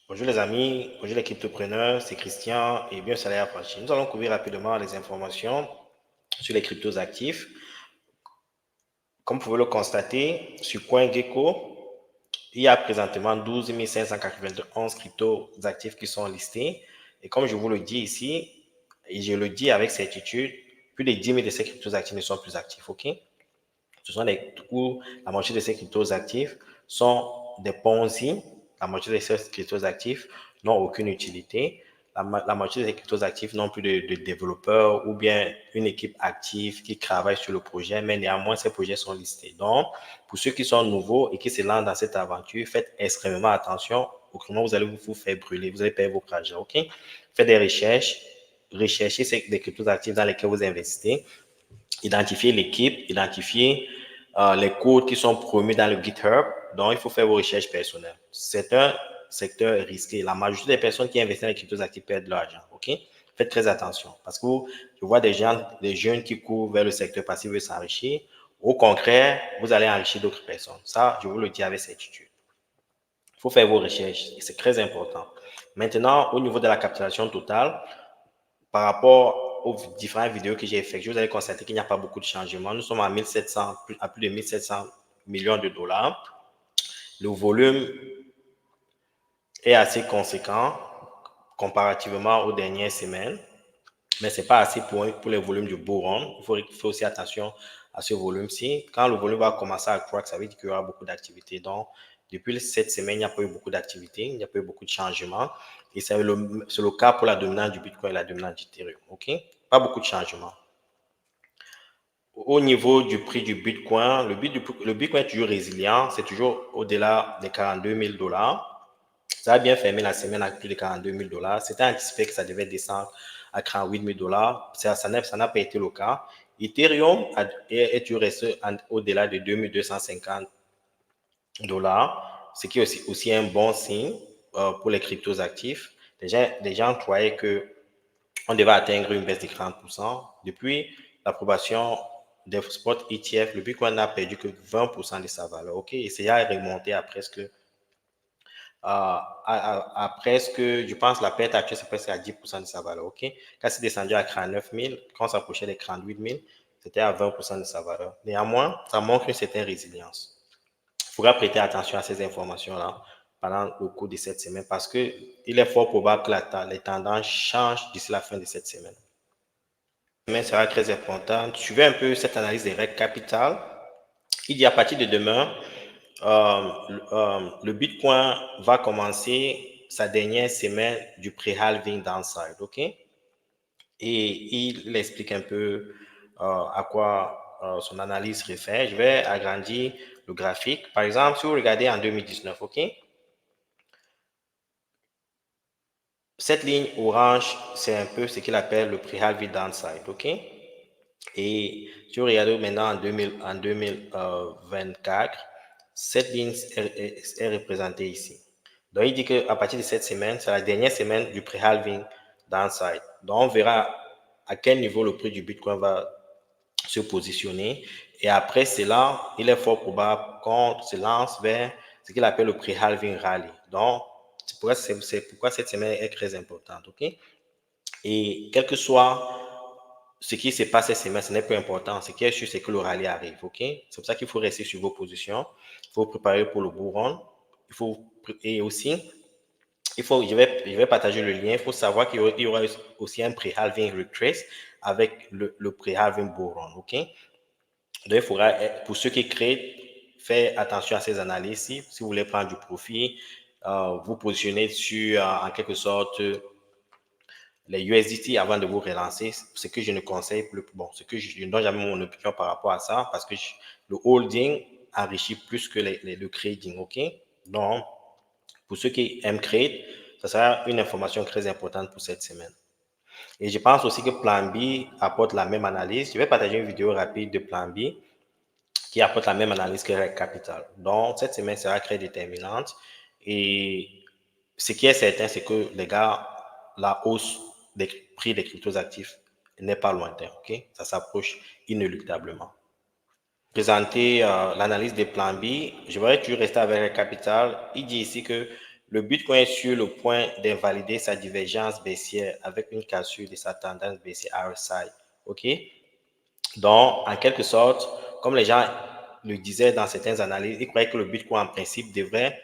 Bonjour les amis, bonjour les cryptopreneurs, c'est Christian et bienvenue sur la Apache. Nous allons couvrir rapidement les informations sur les cryptos actifs. Comme vous pouvez le constater, sur CoinGecko, il y a présentement 12 591 cryptos actifs qui sont listés. Et comme je vous le dis ici, et je le dis avec certitude, plus de 10 000 de ces cryptos actifs ne sont plus actifs. Ok? Ce sont la moitié de ces cryptos actifs sont des Ponzi. La moitié de ces cryptos actifs n'ont aucune utilité. La moitié des cryptos actifs n'ont plus de développeurs ou bien une équipe active qui travaille sur le projet, mais néanmoins, ces projets sont listés. Donc, pour ceux qui sont nouveaux et qui se lancent dans cette aventure, faites extrêmement attention. Autrement, vous allez vous faire brûler, vous allez perdre votre argent. OK? Faites des recherches, recherchez des cryptos actifs dans lesquels vous investissez, identifier l'équipe, identifier les codes qui sont promus dans le GitHub. Donc, il faut faire vos recherches personnelles. C'est un secteur risqué. La majorité des personnes qui investissent dans les cryptos actifs perdent de l'argent. OK? Faites très attention parce que je vois des gens, des jeunes qui courent vers le secteur passif veulent s'enrichir. Au contraire, vous allez enrichir d'autres personnes. Ça, je vous le dis avec certitude. Il faut faire vos recherches et c'est très important. Maintenant, au niveau de la capitalisation totale, par rapport aux différentes vidéos que j'ai effectuées, vous allez constater qu'il n'y a pas beaucoup de changements. Nous sommes à 1700, à plus de 1700 millions de dollars. Le volume est assez conséquent comparativement aux dernières semaines, mais ce n'est pas assez pour les volumes du bull run. Il faut faire aussi attention à ce volume-ci. Quand le volume va commencer à croître, ça veut dire qu'il y aura beaucoup d'activité. Donc, depuis cette semaine, il n'y a pas eu beaucoup d'activité, il n'y a pas eu beaucoup de changements. Et c'est le cas pour la dominante du Bitcoin et la dominante d'Ethereum. OK? Pas beaucoup de changements. Au niveau du prix du Bitcoin, le Bitcoin est toujours résilient, c'est toujours au-delà des 42 000 dollars. Ça a bien fermé la semaine à plus de 42 000 dollars. C'était anticipé que ça devait descendre à 48 000 dollars. Ça n'a pas été le cas. Ethereum est toujours resté au-delà de 2 250 dollars, ce qui est aussi un bon signe pour les cryptos actifs. Les gens croyaient qu'on devait atteindre une baisse de 30%. Depuis l'approbation des spot ETF, le Bitcoin n'a perdu que 20% de sa valeur. OK? Et c'est à remonter à presque presque, je pense, la perte actuelle, c'est presque à 10% de sa valeur. OK? Quand c'est descendu à 39 000, quand on s'approchait des 38 000, c'était à 20% de sa valeur. Néanmoins, ça montre une certaine résilience. Il faudra prêter attention à ces informations-là pendant le cours de cette semaine parce qu'il est fort probable que les tendances changent d'ici la fin de cette semaine. Demain sera très importante. Suivez un peu cette analyse des règles capitales. Il dit à partir de demain, le Bitcoin va commencer sa dernière semaine du pré-halving downside, OK? Et il explique un peu à quoi son analyse réfère. Je vais agrandir le graphique. Par exemple, si vous regardez en 2019, OK? Cette ligne orange, c'est un peu ce qu'il appelle le pré-halving downside, OK? Et si vous regardez maintenant en 2024, cette ligne est représentée ici. Donc, il dit qu'à partir de cette semaine, c'est la dernière semaine du pré-halving downside. Donc, on verra à quel niveau le prix du Bitcoin va se positionner. Et après cela, il est fort probable qu'on se lance vers ce qu'il appelle le pré-halving rally. Donc, c'est pourquoi cette semaine est très importante. OK? Et quel que soit ce qui se passe cette semaine, ce n'est pas important. Ce qui est sûr, c'est que le rallye arrive. OK? C'est pour ça qu'il faut rester sur vos positions. Il faut préparer pour le bull run. Et aussi, je vais partager le lien. Il faut savoir qu'il y aura aussi un pré-halving retrace avec le pré-halving bull run. OK? Donc, il faudra, pour ceux qui créent, faire attention à ces analyses. Si vous voulez prendre du profit, vous positionnez sur, en quelque sorte, les USDT avant de vous relancer, ce que je ne conseille plus. Bon, ce que je ne donne jamais mon opinion par rapport à ça, parce que le holding enrichit plus que le trading. OK? Donc, pour ceux qui aiment trade, ça sera une information très importante pour cette semaine. Et je pense aussi que Plan B apporte la même analyse. Je vais partager une vidéo rapide de Plan B qui apporte la même analyse que Reg Capital. Donc, cette semaine sera très déterminante. Et ce qui est certain, c'est que, les gars, la hausse des prix des cryptos actifs n'est pas lointain. OK? Ça s'approche inéluctablement. Présenter l'analyse des plans B, je voudrais toujours rester avec Reg Capital. Il dit ici que le Bitcoin est sur le point d'invalider sa divergence baissière avec une cassure de sa tendance baissière RSI. OK? Donc, en quelque sorte, comme les gens le disaient dans certaines analyses, ils croyaient que le Bitcoin, en principe, devrait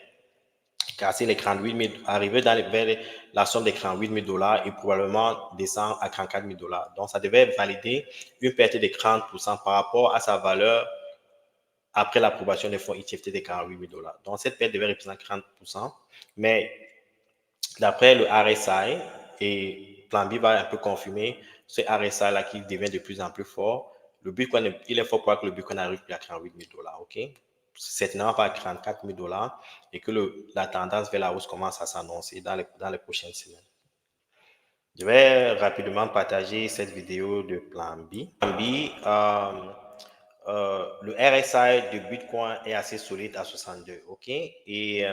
casser les 38 000, arriver vers la somme des 38 000 $ et probablement descendre à 34 000 $. Donc, ça devait valider une perte de 30% par rapport à sa valeur après l'approbation des fonds ITFT de 48 000 $. Donc, cette perte devait représenter 30%. Mais d'après le RSI, et Plan B va un peu confirmer ce RSI-là qui devient de plus en plus fort, le Bitcoin, il est fort pour que le Bitcoin arrive plus à 48 000 $. OK? Certainement pas à 34 000 $ et que la tendance vers la hausse commence à s'annoncer dans les prochaines semaines. Je vais rapidement partager cette vidéo de Plan B. Plan B, le RSI de Bitcoin est assez solide à 62, OK? Et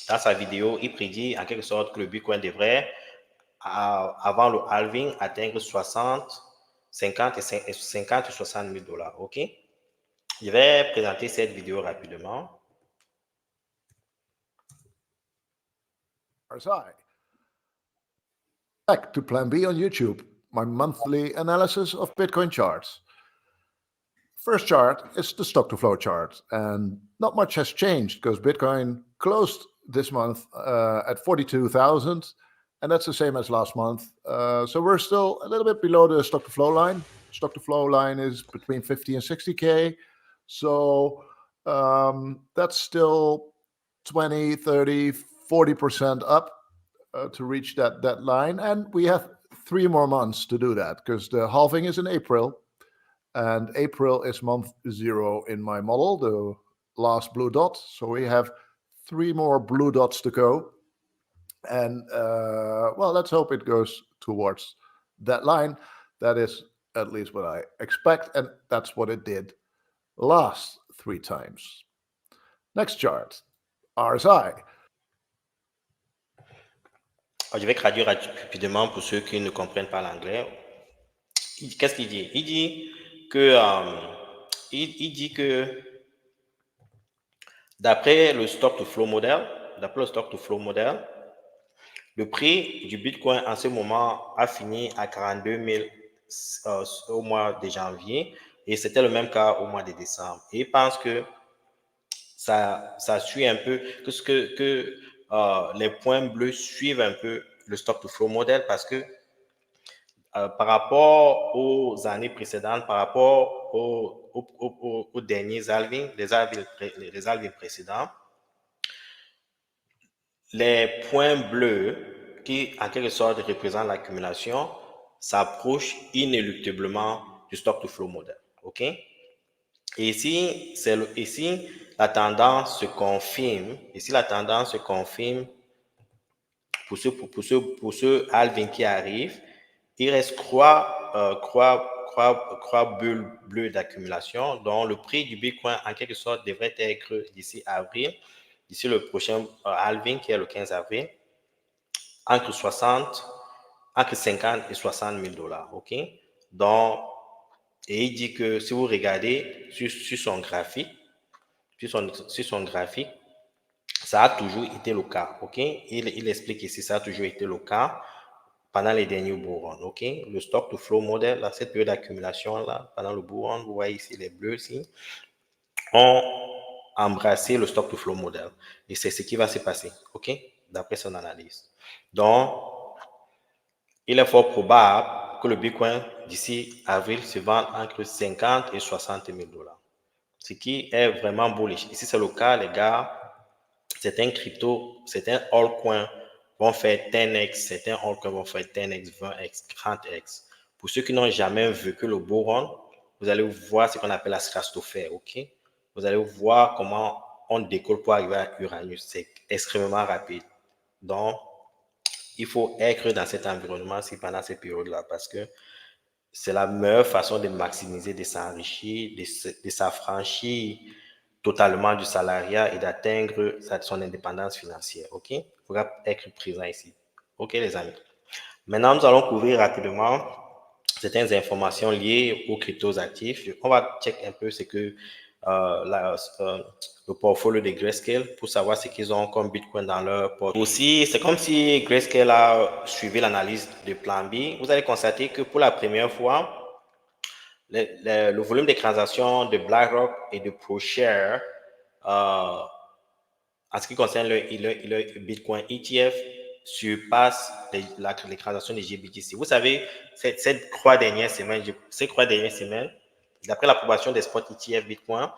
dans sa vidéo, il prédit en quelque sorte que le Bitcoin devrait, avant le halving, atteindre 50 et 60 000 $, OK? Je vais présenter cette vidéo rapidement. Back to Plan B on YouTube, my monthly analysis of Bitcoin charts. First chart is the stock to flow chart, and not much has changed because Bitcoin closed this month at 42,000, and that's the same as last month. So we're still a little bit below the stock to flow line. Stock to flow line is between 50 and 60K. So that's still 20, 30, 40% up to reach that line. And we have 3 more months to do that because the halving is in April. And April is month 0 in my model, the last blue dot. So we have 3 more blue dots to go. And well, let's hope it goes towards that line. That is at least what I expect. And that's what it did last 3 times. Next chart, RSI. Je vais traduire rapidement pour ceux qui ne comprennent pas l'anglais. Qu'est-ce qu'il dit? Il dit que d'après le stock to flow model, le prix du Bitcoin en ce moment a fini à 42 000 au mois de janvier et c'était le même cas au mois de décembre. Et il pense que ça suit un peu, que les points bleus suivent un peu le stock to flow model parce que par rapport aux années précédentes, par rapport aux derniers halvings, les halvings précédents, les points bleus qui, en quelque sorte, représentent l'accumulation, s'approchent inéluctablement du stock to flow model. OK? Et ici, la tendance se confirme, pour ce halving qui arrive, il reste croix bleue d'accumulation, dont le prix du Bitcoin, en quelque sorte, devrait être d'ici avril, d'ici le prochain halving, qui est le 15 avril, entre 50 et 60 000 $. OK? Donc, et il dit que si vous regardez sur son graphique, ça a toujours été le cas. OK? Il explique ici, ça a toujours été le cas pendant les derniers bull runs. OK? Le stock to flow model, là, cette période d'accumulation, là, pendant le bull run, vous voyez ici les bleus ici, ont embrassé le stock to flow model. Et c'est ce qui va se passer. OK? D'après son analyse. Donc, il est fort probable que le Bitcoin, d'ici avril, se vende entre 50 et 60 000 $. Ce qui est vraiment bullish. Ici, c'est le cas, les gars. Certains cryptos, certains altcoins vont faire 10x, certains altcoins vont faire 10x, 20x, 30x. Pour ceux qui n'ont jamais vécu le bull run, vous allez voir ce qu'on appelle la stratosphère, OK? Vous allez voir comment on décolle pour arriver à Uranus. C'est extrêmement rapide. Donc, il faut être dans cet environnement-ci pendant cette période-là parce que c'est la meilleure façon de maximiser, de s'enrichir, de s'affranchir totalement du salariat et d'atteindre son indépendance financière. OK? Il faudra être présent ici. OK, les amis? Maintenant, nous allons couvrir rapidement certaines informations liées aux cryptos actifs. On va check un peu ce que le portfolio de Grayscale pour savoir ce qu'ils ont comme Bitcoin dans leur portfolio. Aussi, c'est comme si Grayscale a suivi l'analyse de Plan B. Vous allez constater que pour la première fois, le volume de transactions de BlackRock et de ProShare en ce qui concerne le Bitcoin ETF surpasse les transactions de GBTC. Vous savez, ces trois dernières semaines, d'après l'approbation des spots ETF Bitcoin,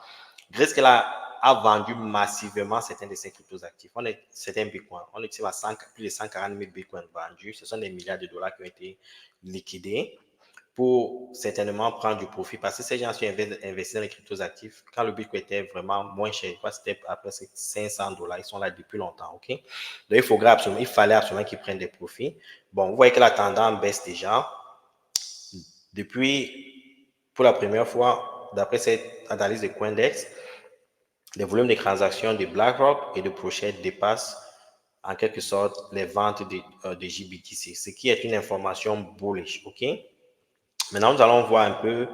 Grayscale a vendu massivement certains de ses cryptos actifs. Certains Bitcoin, on estime à plus de 140 000 Bitcoins vendus. Ce sont des milliards de dollars qui ont été liquidés pour certainement prendre du profit parce que ces gens qui ont investi dans les cryptos actifs, quand le Bitcoin était vraiment moins cher, c'était à peu près 500 dollars, ils sont là depuis longtemps, ok? Donc, il fallait absolument qu'ils prennent des profits. Bon, vous voyez que la tendance baisse déjà. Depuis, pour la première fois, d'après cette analyse de Coindex, les volumes de transactions de BlackRock et de ProShare dépassent en quelque sorte les ventes de GBTC, ce qui est une information bullish, ok? Maintenant, nous allons voir un peu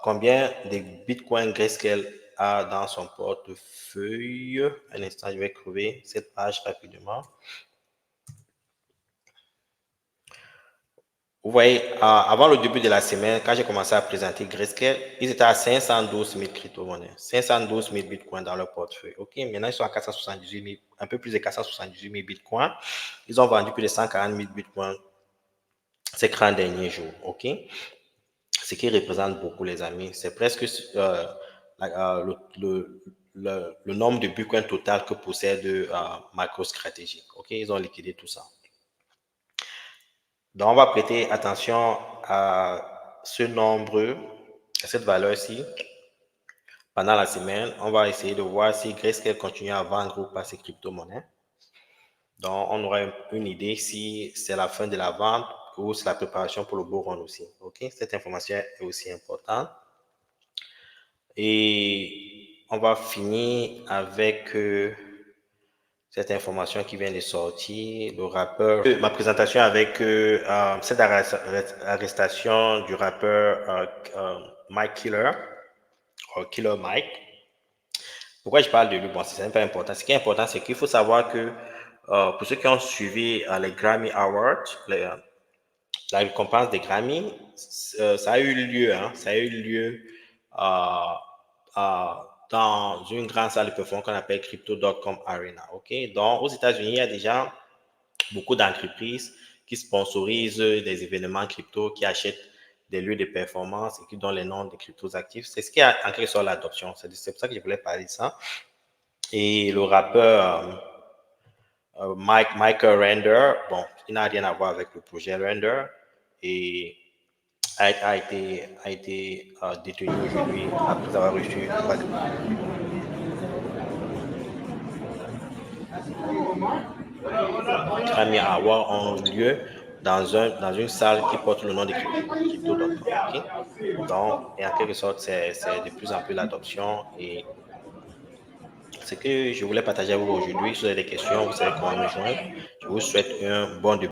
combien de Bitcoin Grayscale a dans son portefeuille. Un instant, je vais trouver cette page rapidement. Vous voyez, avant le début de la semaine, quand j'ai commencé à présenter Grayscale, ils étaient à 512 000 crypto-monnaies, 512 000 Bitcoins dans leur portefeuille. OK, maintenant ils sont à 478 000, un peu plus de 478 000 Bitcoins. Ils ont vendu plus de 140 000 Bitcoins ces 30 derniers jours. OK, ce qui représente beaucoup, les amis. C'est presque le nombre de Bitcoin total que possède MicroStrategy. OK, ils ont liquidé tout ça. Donc, on va prêter attention à ce nombre, à cette valeur-ci. Pendant la semaine, on va essayer de voir si Grayscale continue à vendre ou pas ses crypto-monnaies. Donc, on aura une idée si c'est la fin de la vente ou c'est la préparation pour le bull run aussi. OK? Cette information est aussi importante. Et on va finir avec cette information qui vient de sortir, le rappeur. Ma présentation avec cette arrestation du rappeur Mike Killer, Killer Mike. Pourquoi je parle de lui? Bon, c'est pas important. Ce qui est important, c'est qu'il faut savoir que pour ceux qui ont suivi les Grammy Awards, la récompense des Grammy, ça a eu lieu, dans une grande salle de performance qu'on appelle Crypto.com Arena. Okay? Donc, aux États-Unis, il y a déjà beaucoup d'entreprises qui sponsorisent des événements crypto, qui achètent des lieux de performance et qui donnent les noms des cryptos actifs. C'est ce qui a en quelque sorte l'adoption. C'est pour ça que je voulais parler de ça. Et le rappeur Michael Render, bon, il n'a rien à voir avec le projet Render et a été détenu aujourd'hui après avoir reçu Grammy Awards ont lieu dans une salle qui porte le nom de Crypto.com. Okay? Donc, et en quelque sorte, c'est de plus en plus l'adoption et ce que je voulais partager avec vous aujourd'hui. Si vous avez des questions, vous savez comment me joindre. Je vous souhaite un bon début.